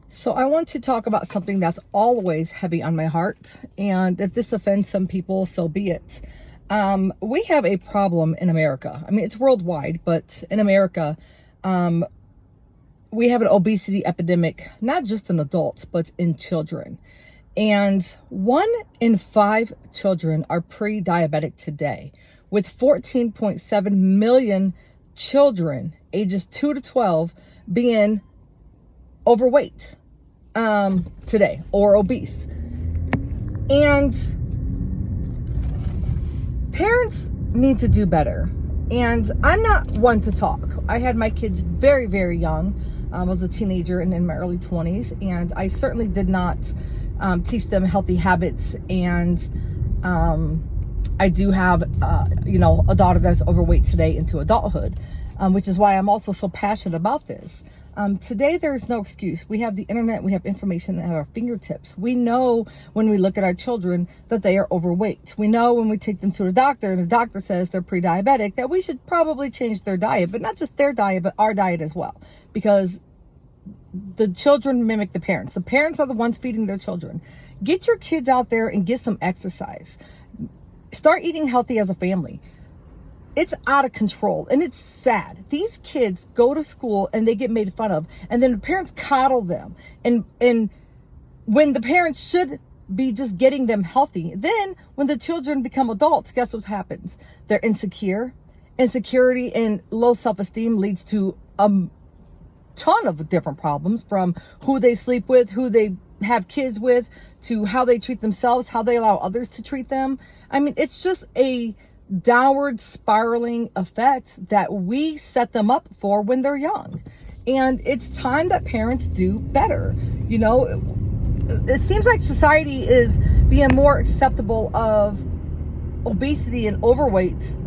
So I want to talk about something that's always heavy on my heart. And if this offends some people, so be it. We have a problem in America. I mean, it's worldwide, but in America, we have an obesity epidemic, not just in adults, but in children. And 1 in 5 children are pre-diabetic today, with 14.7 million children ages 2 to 12 being overweight today, or obese. And parents need to do better. And I'm not one to talk. I had my kids very, very young. I was a teenager and in my early 20s, and I certainly did not teach them healthy habits. And I do have, a daughter that's overweight today into adulthood, which is why I'm also so passionate about this. Today, there's no excuse. We have the internet, we have information at our fingertips. We know when we look at our children that they are overweight. We know when we take them to the doctor and the doctor says they're pre-diabetic that we should probably change their diet, but not just their diet, but our diet as well. Because the children mimic the parents. The parents are the ones feeding their children. Get your kids out there and get some exercise. Start eating healthy as a family. It's out of control and it's sad. These kids go to school and they get made fun of, and then the parents coddle them. And when the parents should be just getting them healthy, then when the children become adults, guess what happens? They're insecure. Insecurity and low self-esteem leads to a ton of different problems, from who they sleep with, who they have kids with, to how they treat themselves, how they allow others to treat them. I mean, it's just a downward spiraling effect that we set them up for when they're young. And it's time that parents do better. You know, it seems like society is being more acceptable of obesity and overweight,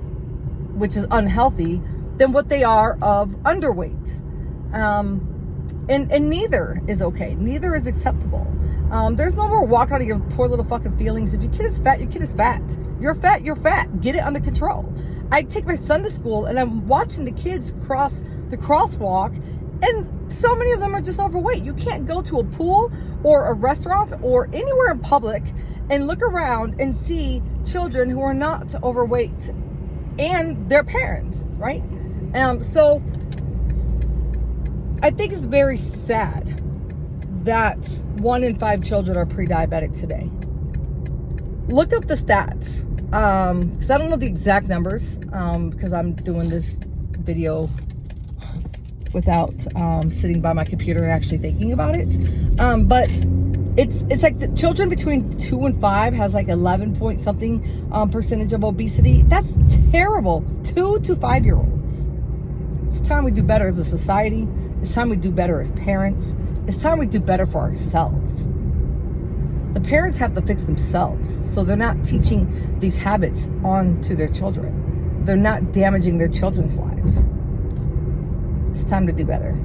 which is unhealthy, than what they are of underweight. And neither is okay. Neither is acceptable. There's no more walking out of your poor little fucking feelings. If your kid is fat, your kid is fat. You're fat, you're fat. Get it under control. I take my son to school and I'm watching the kids cross the crosswalk, and so many of them are just overweight. You can't go to a pool or a restaurant or anywhere in public and look around and see children who are not overweight and their parents, right? So I think it's very sad that 1 in 5 children are pre-diabetic today. Look up the stats, because I don't know the exact numbers, because I'm doing this video without sitting by my computer and actually thinking about it. But it's like the children between 2 and 5 has like 11 point something percentage of obesity. That's terrible. 2 to 5 year olds. It's time we do better as a society. It's time we do better as parents. It's time we do better for ourselves. The parents have to fix themselves so they're not teaching these habits on to their children. They're not damaging their children's lives. It's time to do better.